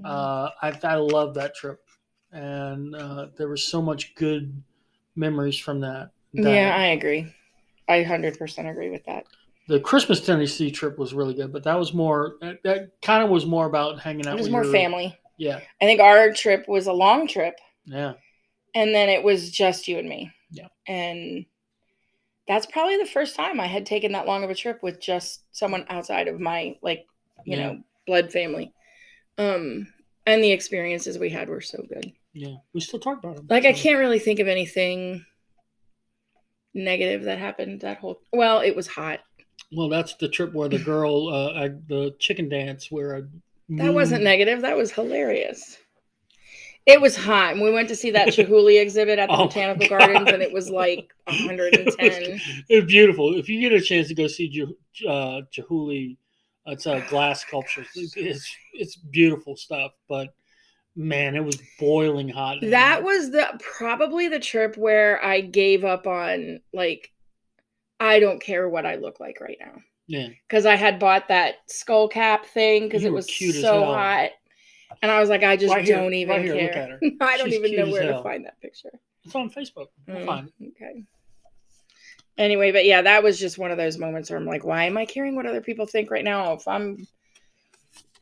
A: I love that trip. And there was so much good memories from that.
B: Yeah, I agree. I 100% agree with that.
A: The Christmas Tennessee trip was really good, but that was more. That kind of was more about hanging out.
B: It was more family.
A: Yeah,
B: I think our trip was a long trip.
A: Yeah,
B: and then it was just you and me.
A: Yeah,
B: and that's probably the first time I had taken that long of a trip with just someone outside of my blood family. And the experiences we had were so good.
A: Yeah, we still talk about them.
B: Like, I can't really think of anything negative that happened Well, it was hot.
A: Well, that's the trip where the girl, the chicken dance, where
B: That wasn't negative. That was hilarious. It was hot. And we went to see that Chihuly exhibit at the Botanical Gardens, and it was like 110.
A: It was beautiful. If you get a chance to go see Chihuly, it's a glass sculpture. It's beautiful stuff, but man, it was boiling hot.
B: That was probably the trip where I gave up on, like, I don't care what I look like right now.
A: Yeah.
B: Because I had bought that skull cap thing because it was so hot. And I was like, I just don't even care. Look at her. I don't even know where to find that picture.
A: It's on Facebook. We'll find it.
B: Okay. Anyway, but yeah, that was just one of those moments where I'm like, why am I caring what other people think right now if I'm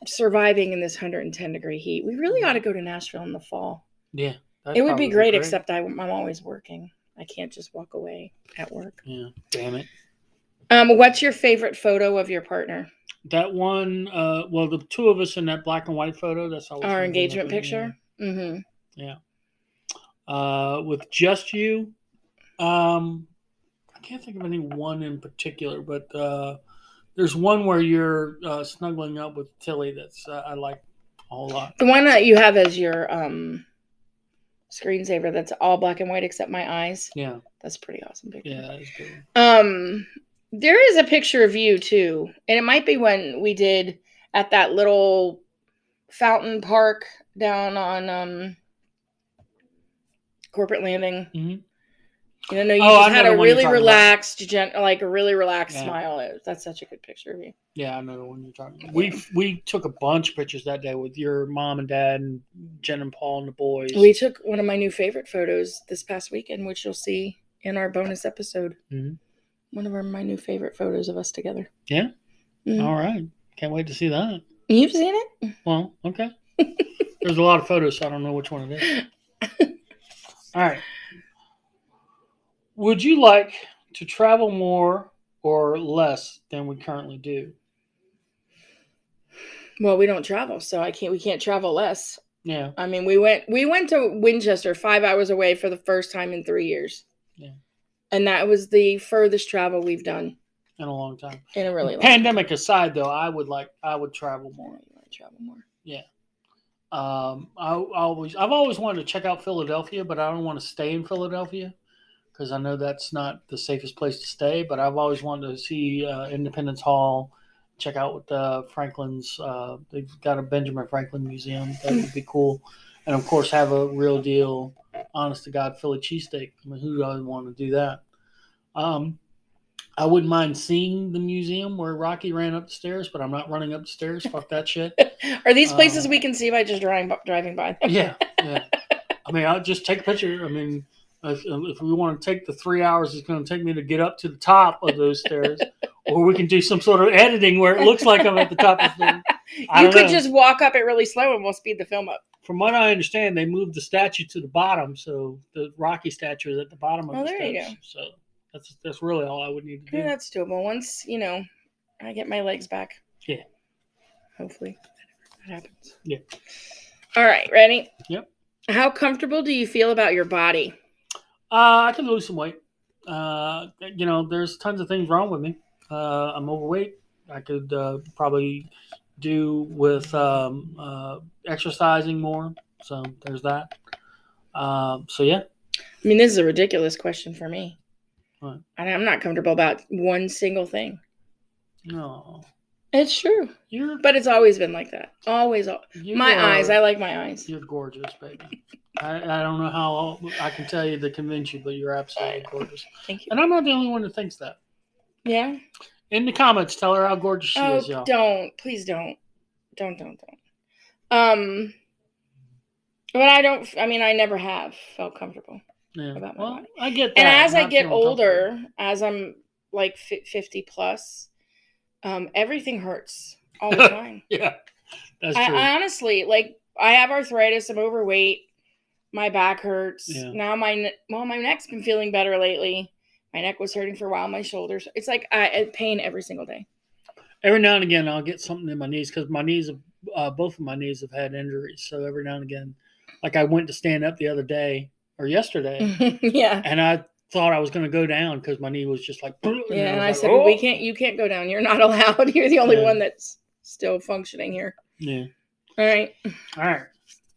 B: surviving in this 110-degree heat? We really ought to go to Nashville in the fall.
A: Yeah.
B: It would be great, except I'm always working. I can't just walk away at work.
A: Yeah. Damn it.
B: What's your favorite photo of your partner?
A: That one, well, the two of us in that black and white photo. That's
B: our engagement picture. Yeah. Mm-hmm.
A: Yeah. With just you, I can't think of any one in particular, but there's one where you're snuggling up with Tilly. That's I like a whole lot.
B: The one that you have as your screensaver. That's all black and white except my eyes.
A: Yeah,
B: that's a pretty awesome picture.
A: Yeah, that is good.
B: There is a picture of you too, and it might be when we did at that little fountain park down on Corporate Landing.
A: Mm-hmm.
B: You know, you just had a really relaxed, like a really relaxed smile. That's such a good picture of you.
A: Yeah, I know the one you're talking about. We took a bunch of pictures that day with your mom and dad and Jen and Paul and the boys.
B: We took one of my new favorite photos this past weekend, which you'll see in our bonus episode.
A: Mm-hmm.
B: One of my new favorite photos of us together.
A: Yeah? Mm-hmm. All right. Can't wait to see that.
B: You've seen it?
A: Well, okay. There's a lot of photos, so I don't know which one it is. All right. Would you like to travel more or less than we currently do?
B: Well, we don't travel, so we can't travel less.
A: Yeah.
B: I mean, we went to Winchester, 5 hours away for the first time in 3 years.
A: Yeah.
B: And that was the furthest travel we've done
A: in a long time.
B: In a really long
A: pandemic time. Aside, though, I would travel more.
B: You want to travel more?
A: Yeah. I've always wanted to check out Philadelphia, but I don't want to stay in Philadelphia because I know that's not the safest place to stay. But I've always wanted to see Independence Hall, check out what Franklin's. They've got a Benjamin Franklin museum. That would be cool, and of course have a real deal, honest to God, Philly cheesesteak. I mean, who doesn't want to do that? I wouldn't mind seeing the museum where Rocky ran up the stairs, but I'm not running up the stairs. Fuck that shit.
B: Are these places we can see by just driving by them?
A: Yeah. I mean, I'll just take a picture. I mean, if we want to take the 3 hours it's going to take me to get up to the top of those stairs, or we can do some sort of editing where it looks like I'm at the top of the stairs.
B: You could just walk up it really slow and we'll speed the film up.
A: From what I understand, they moved the statue to the bottom, so the Rocky statue is at the bottom of the steps.
B: There you go.
A: So that's really all I would need to do.
B: Yeah, that's doable. Once, I get my legs back.
A: Yeah.
B: Hopefully that happens.
A: Yeah.
B: All right, ready?
A: Yep.
B: How comfortable do you feel about your body?
A: I can lose some weight. There's tons of things wrong with me. I'm overweight. I could probably do with exercising more. So there's that. So yeah.
B: I mean, this is a ridiculous question for me.
A: What?
B: And I'm not comfortable about one single thing.
A: No.
B: It's true. But it's always been like that. Always. Eyes. I like my eyes.
A: You're gorgeous, baby. I don't know how I can tell you to convince you, but you're absolutely gorgeous.
B: Thank you.
A: And I'm not the only one that thinks that.
B: Yeah?
A: In the comments, tell her how gorgeous she is, y'all.
B: Don't. Please don't. Don't. But I never have felt comfortable about my body.
A: I get that.
B: And as I get older, as I'm like 50 plus, everything hurts all the time.
A: Yeah, that's true.
B: I honestly, I have arthritis. I'm overweight. My back hurts. Yeah. Now my neck's been feeling better lately. My neck was hurting for a while. My shoulders. It's like pain every single day.
A: Every now and again, I'll get something in my knees because my knees, both of my knees have had injuries. So every now and again, like I went to stand up the other day or yesterday.
B: Yeah.
A: And I thought I was going to go down because my knee was just like.
B: Yeah, and I said, well, you can't go down. You're not allowed. You're the only one that's still functioning here.
A: Yeah.
B: All right.
A: All right.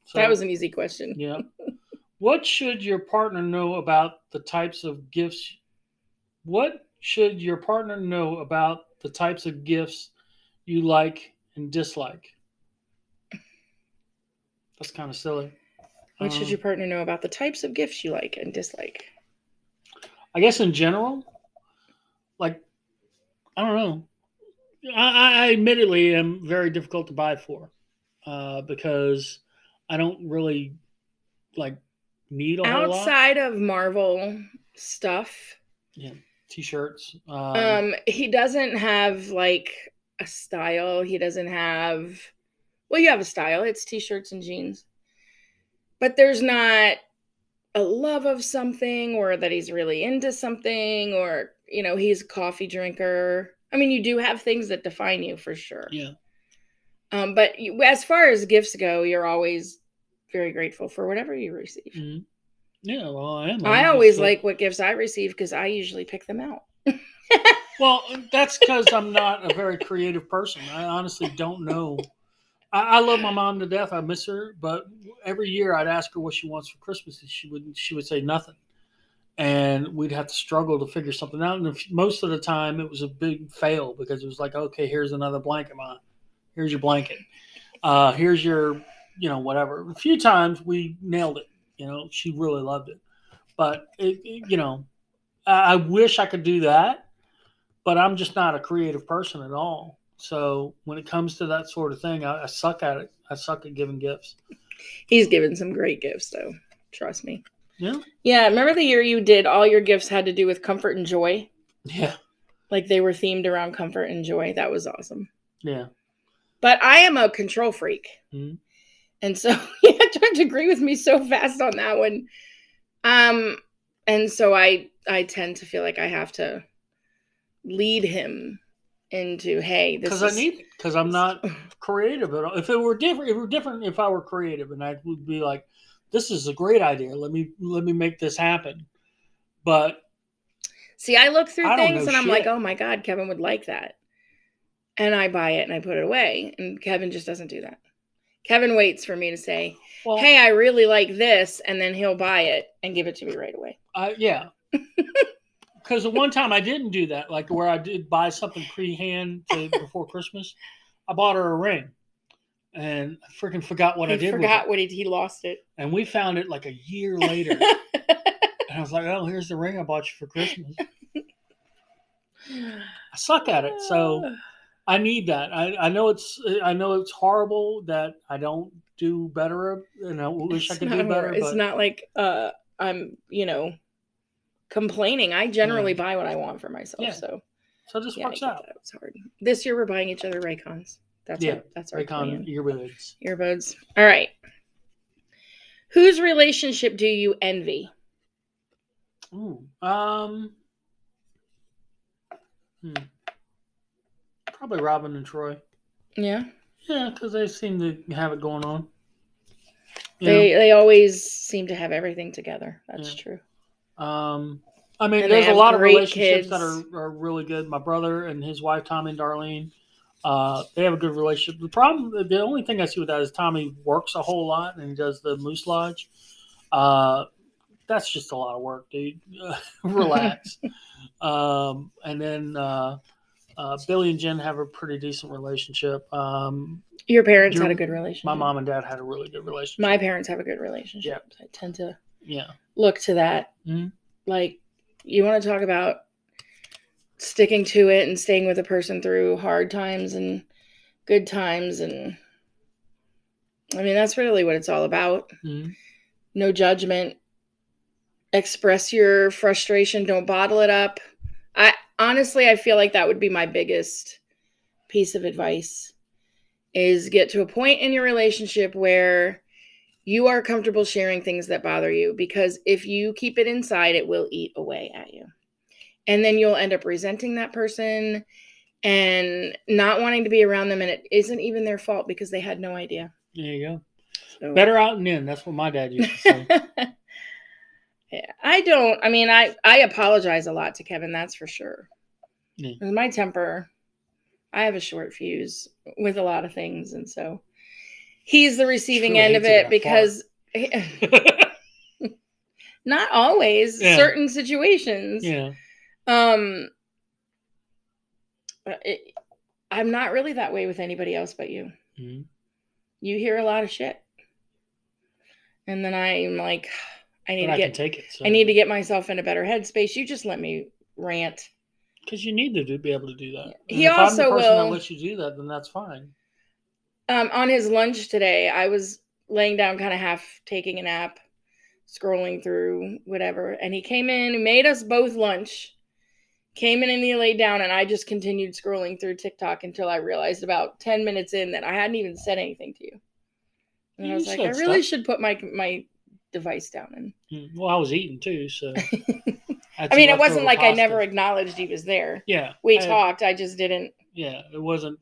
A: So,
B: That was an easy question.
A: Yeah. What should your partner know about the types of gifts? What should your partner know about the types of gifts you like and dislike? That's kind of silly.
B: What should your partner know about the types of gifts you like and dislike?
A: I guess in general, like, I don't know. I admittedly am very difficult to buy for because I don't really like need a whole lot.
B: Outside of Marvel stuff,
A: Yeah, t-shirts.
B: he doesn't have like a style. He doesn't have. Well, you have a style. It's t-shirts and jeans, but there's not a love of something or that he's really into something or he's a coffee drinker. I mean, you do have things that define you for sure.
A: Yeah.
B: But as far as gifts go, you're always very grateful for whatever you receive.
A: Mm-hmm. Yeah, well, I am.
B: I always like what gifts I receive because I usually pick them out.
A: Well, that's because I'm not a very creative person. I honestly don't know. I love my mom to death. I miss her, but every year I'd ask her what she wants for Christmas, and she would say nothing, and we'd have to struggle to figure something out. And most of the time, it was a big fail because it was like, okay, here's another blanket, Mom. Here's your blanket. Here's your, whatever. A few times we nailed it. She really loved it, but I wish I could do that, but I'm just not a creative person at all. So when it comes to that sort of thing, I suck at it. I suck at giving gifts.
B: He's given some great gifts, though. Trust me.
A: Yeah.
B: Yeah. Remember the year you did all your gifts had to do with comfort and joy?
A: Yeah.
B: Like they were themed around comfort and joy. That was awesome.
A: Yeah.
B: But I am a control freak.
A: Mm-hmm.
B: And so you have to agree with me so fast on that one. And so I tend to feel like I have to lead him into, hey, this is...
A: Because I need it. Because I'm not creative at all. If it were different if I were creative, and I would be like, this is a great idea. Let me make this happen. But
B: see, I look through things and I'm like, oh my God, Kevin would like that. And I buy it and I put it away. And Kevin just doesn't do that. Kevin waits for me to say, well, hey, I really like this. And then he'll buy it and give it to me right away.
A: Yeah. Because the one time I didn't do that, like where I did buy something pre-hand before Christmas, I bought her a ring. And I freaking forgot what I did.
B: He lost it.
A: And we found it like a year later. And I was like, oh, here's the ring I bought you for Christmas. I suck at it. So I need that. I know it's horrible that I don't do better, and I wish I could do better.
B: It's not like I'm, complaining. I generally buy what I want for myself. Yeah. So
A: this works out.
B: It's hard. This year we're buying each other Raycons. That's our
A: Raycon
B: plan.
A: Earbuds.
B: All right. Whose relationship do you envy?
A: Ooh, probably Robin and Troy.
B: Yeah.
A: Yeah, because they seem to have it going on.
B: They always seem to have everything together. That's true.
A: I mean, there's a lot of relationships that are really good. My brother and his wife, Tommy and Darlene, they have a good relationship. The only thing I see with that is Tommy works a whole lot and he does the Moose Lodge. That's just a lot of work, dude. Relax. And then Billy and Jen have a pretty decent relationship.
B: Your parents had a good relationship.
A: My mom and dad had a really good relationship.
B: My parents have a good relationship.
A: Yeah.
B: I tend to look to that.
A: Mm-hmm.
B: Like, you want to talk about sticking to it and staying with a person through hard times and good times. And I mean, that's really what it's all about.
A: Mm-hmm.
B: No judgment. Express your frustration. Don't bottle it up. I feel like that would be my biggest piece of advice, is get to a point in your relationship where you are comfortable sharing things that bother you, because if you keep it inside, it will eat away at you. And then you'll end up resenting that person and not wanting to be around them. And it isn't even their fault because they had no idea.
A: There you go. So, better out and in. That's what my dad used to say.
B: Yeah, I apologize a lot to Kevin. That's for sure.
A: Yeah.
B: My temper, I have a short fuse with a lot of things. And so he's the receiving
A: Really
B: end of
A: hates
B: it because not always.
A: Yeah.
B: Certain situations.
A: Yeah.
B: I'm not really that way with anybody else but you.
A: Mm-hmm.
B: You hear a lot of shit, and then I'm like, I need to get myself in a better headspace. You just let me rant.
A: Because you need to be able to do that.
B: He
A: if
B: also
A: I'm the person
B: will
A: that lets you do that, then that's fine.
B: On his lunch today, I was laying down, kind of half taking a nap, scrolling through whatever, and he came in and made us both lunch. Came in and he laid down, and I just continued scrolling through TikTok until I realized about 10 minutes in that I hadn't even said anything to you. And I was like, I really should put my device down. And
A: well, I was eating too, so.
B: I mean, it wasn't like I never acknowledged he was there.
A: Yeah.
B: We talked. I just didn't.
A: Yeah, it wasn't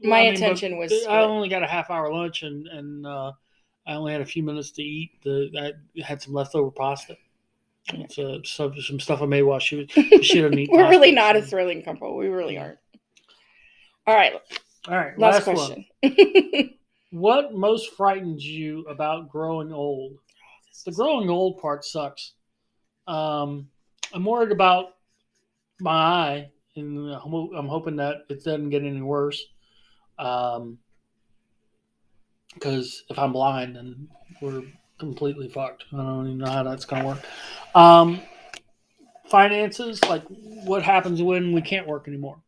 B: my attention was split.
A: I only got a half-hour lunch, and I only had a few minutes to eat. I had some leftover pasta. So some stuff I made while she didn't eat.
B: We're really not a thrilling couple. We really aren't. All right. Last question.
A: What most frightens you about growing old? The growing old part sucks. I'm worried about my eye, and I'm hoping that it doesn't get any worse. Because if I'm blind, then we're completely fucked. I don't even know how that's going to work. Finances, like what happens when we can't work anymore?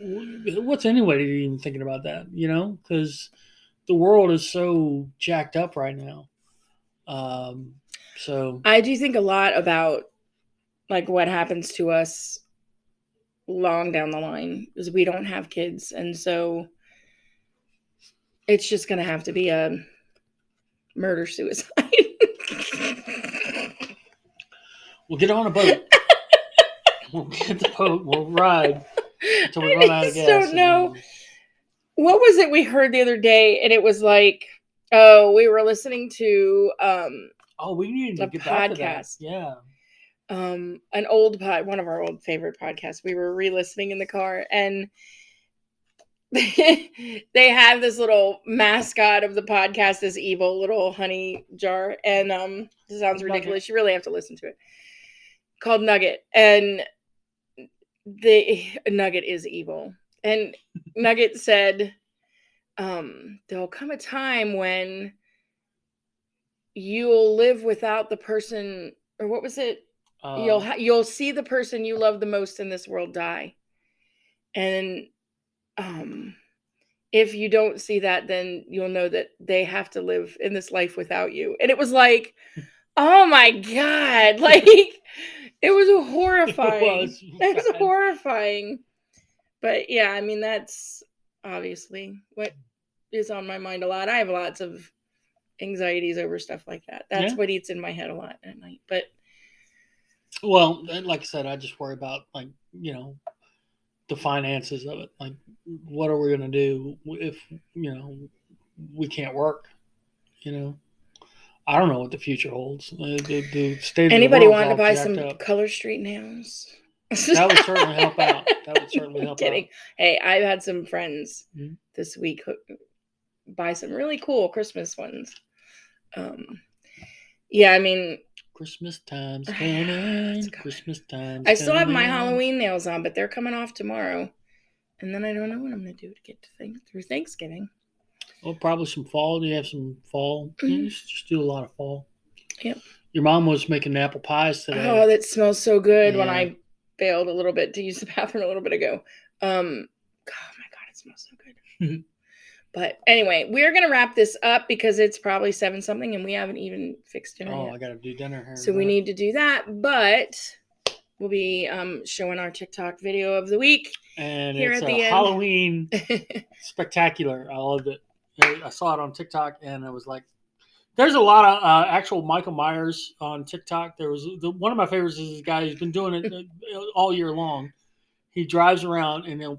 A: What's anybody even thinking about that? Because the world is so jacked up right now. So
B: I do think a lot about like what happens to us long down the line because we don't have kids, and so it's just going to have to be a murder suicide.
A: We'll get on a boat. We'll get the boat. We'll ride until we run out of gas.
B: I don't know. What was it we heard the other day? And it was like, we were listening to
A: we needed to get back to that. Yeah.
B: An old one of our old favorite podcasts. We were re-listening in the car, and they have this little mascot of the podcast, this evil little honey jar, and this sounds ridiculous. You really have to listen to it. Called Nugget, and Nugget is evil, and Nugget said, "There'll come a time when you'll live without the person, or what was it? You'll see the person you love the most in this world die, and if you don't see that, then you'll know that they have to live in this life without you." And it was like, oh my God, like it was horrifying. It was horrifying. But yeah, I mean, that's obviously what is on my mind a lot. I have lots of anxieties over stuff like that. That's what eats in my head a lot at night. But
A: well, like I said, I just worry about the finances of it. Like, what are we going to do if we can't work? I don't know what the future holds. The state
B: anybody
A: of the
B: wanted to buy some
A: up.
B: Color Street nails?
A: That would certainly help out. Out.
B: Hey, I've had some friends this week buy some really cool Christmas ones. Yeah, I mean,
A: Christmas time's coming. Christmas time's
B: I still have my Halloween nails on, but they're coming off tomorrow. And then I don't know what I'm going to do to get through Thanksgiving.
A: Well, probably some fall. Do you have some fall?
B: Mm-hmm.
A: You just do a lot of fall.
B: Yep.
A: Your mom was making apple pies today.
B: Oh, that smells so good. When I failed a little bit to use the bathroom a little bit ago. Oh my God, it smells so good. But anyway, we're going to wrap this up because it's probably 7-something and we haven't even fixed dinner yet.
A: I got to do dinner here.
B: So we need to do that. But we'll be showing our TikTok video of the week.
A: And here it's a Halloween spectacular. I loved it. I saw it on TikTok and I was like, there's a lot of actual Michael Myers on TikTok. There was one of my favorites is this guy who's been doing it all year long. He drives around and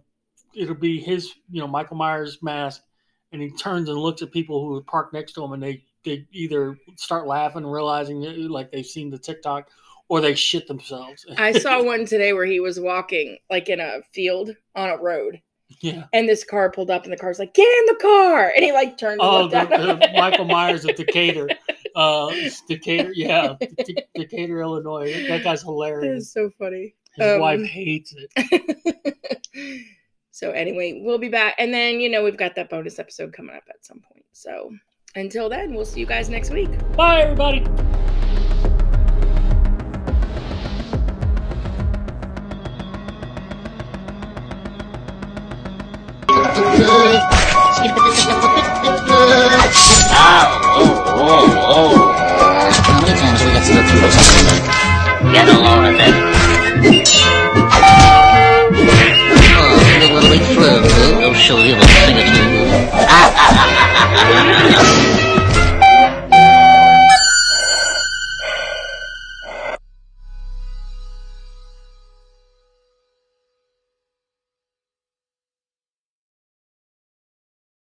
A: it'll be his, Michael Myers mask. And he turns and looks at people who are parked next to him, and they either start laughing, realizing like they've seen the TikTok, or they shit themselves.
B: I saw one today where he was walking like in a field on a road,
A: Yeah.
B: And this car pulled up, and the car's like, "Get in the car!" And he like turned. And looked at him.
A: Michael Myers of Decatur, Decatur, Illinois. That guy's hilarious.
B: It's so funny.
A: His wife hates it.
B: So anyway, we'll be back, and then we've got that bonus episode coming up at some point. So until then, we'll see you guys next week.
A: Bye, everybody.
C: How many times we got to go through this? Get a load of it. Oh, you little big friend, huh? I'll show you a thing or two.